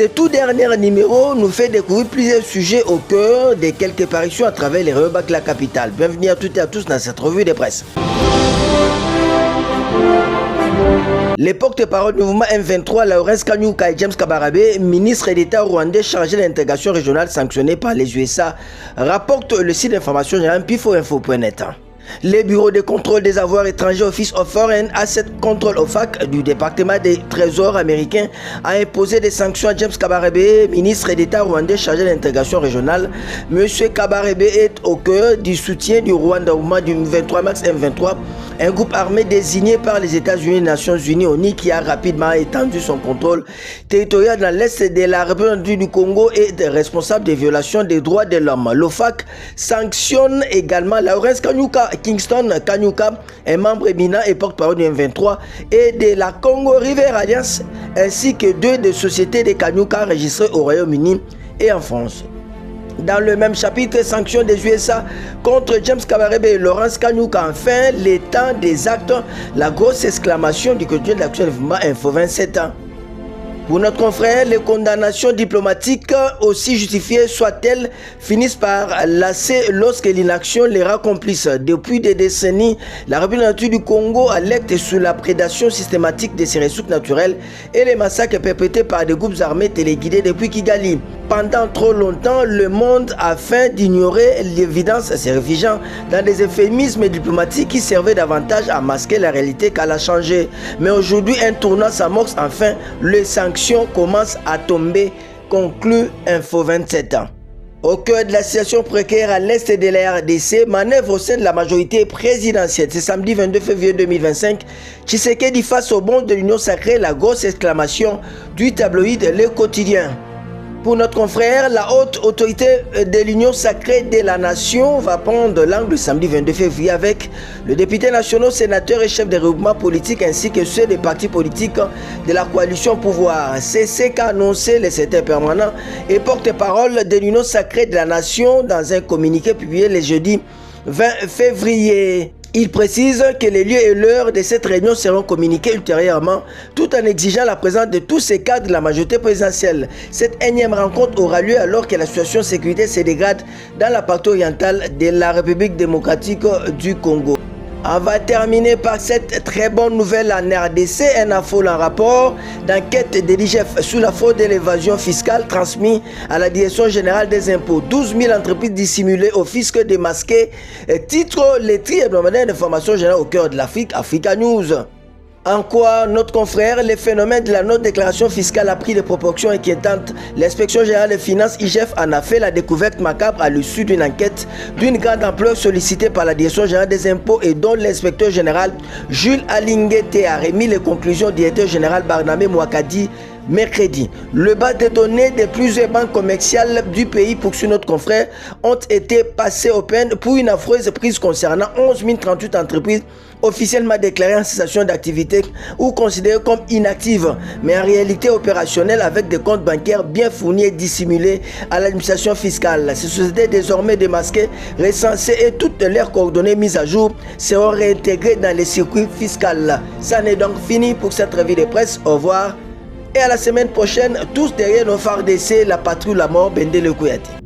Ce tout dernier numéro nous fait découvrir plusieurs sujets au cœur des quelques parutions à travers les rayons de la capitale. Bienvenue à toutes et à tous dans cette revue de presse. Les porte-parole du mouvement M23, Lawrence Kanyuka et James Kabarebe, ministre d'État rwandais chargé de l'intégration régionale sanctionné par les USA, rapportent le site d'information générale pifoinfo.net. Les bureaux de contrôle des avoirs étrangers Office of Foreign Asset Control OFAC du département des trésors américains a imposé des sanctions à James Kabarebe, ministre d'État rwandais chargé de l'intégration régionale. Monsieur Kabarebe est au cœur du soutien du Rwanda au mois du 23 mars M23, un groupe armé désigné par les États-Unis et les Nations Unies ONU qui a rapidement étendu son contrôle territorial dans l'est de la République du Congo et est responsable des violations des droits de l'homme. L'OFAC sanctionne également Lawrence Kanyuka Kingston Kanyuka, un membre éminent et porte-parole du M23 et de la Congo River Alliance, ainsi que deux des sociétés de Kanyuka enregistrées au Royaume-Uni et en France. Dans le même chapitre, sanctions des USA contre James Kabarebe et Lawrence Kanyuka. Enfin, les temps des actes, la grosse exclamation du quotidien de l'action du mouvement Info 27 ans. Pour notre confrère, les condamnations diplomatiques, aussi justifiées soient-elles, finissent par lasser lorsque l'inaction les rend complices. Depuis des décennies, la République du Congo alerte sur la prédation systématique de ses ressources naturelles et les massacres perpétrés par des groupes armés téléguidés depuis Kigali. Pendant trop longtemps, le monde, afin d'ignorer l'évidence, s'est réfugiant dans des euphémismes diplomatiques qui servaient davantage à masquer la réalité qu'à la changer. Mais aujourd'hui, un tournant s'amorce enfin, les sanctions commencent à tomber, conclut Info 27 ans. Au cœur de la situation précaire à l'est de la RDC, manœuvre au sein de la majorité présidentielle. C'est samedi 22 février 2025. Tshisekedi face au bond de l'Union sacrée, la grosse exclamation du tabloïd Le Quotidien. Pour notre confrère, la haute autorité de l'Union sacrée de la nation va prendre l'angle samedi 22 février avec le député national, sénateur et chef des regroupements politiques ainsi que ceux des partis politiques de la coalition pouvoir. C'est ce qu'a annoncé le secrétaire permanent et porte-parole de l'Union sacrée de la nation dans un communiqué publié le jeudi 20 février. Il précise que les lieux et l'heure de cette réunion seront communiqués ultérieurement, tout en exigeant la présence de tous ces cadres de la majorité présidentielle. Cette énième rencontre aura lieu alors que la situation de sécurité se dégrade dans la partie orientale de la République démocratique du Congo. On va terminer par cette très bonne nouvelle en RDC, un affolant rapport d'enquête de l'IGF sur la fraude et l'évasion fiscale transmis à la Direction générale des impôts. 12 000 entreprises dissimulées au fisc démasqué, titre les tri hebdomadaire d'information générale au cœur de l'Afrique, Africa News. En quoi, notre confrère, le phénomène de la non-déclaration fiscale a pris des proportions inquiétantes. L'inspection générale des finances, IGF, en a fait la découverte macabre à l'issue d'une enquête d'une grande ampleur sollicitée par la Direction générale des impôts et dont l'inspecteur général Jules Alinguete a remis les conclusions au directeur général Barnabé Mouakadi mercredi. Le bas des données de plusieurs banques commerciales du pays, poursuit notre confrère, ont été passées au peine pour une affreuse prise concernant 11 038 entreprises officiellement déclarées en cessation d'activité ou considérées comme inactives, mais en réalité opérationnelles avec des comptes bancaires bien fournis et dissimulés à l'administration fiscale. Ces sociétés désormais démasquées, recensées et toutes leurs coordonnées mises à jour seront réintégrées dans les circuits fiscaux. Ça n'est donc fini pour cette revue de presse. Au revoir. Et à la semaine prochaine, tous derrière nos phares d'essai, la patrouille, la mort, Bende le Kouyati.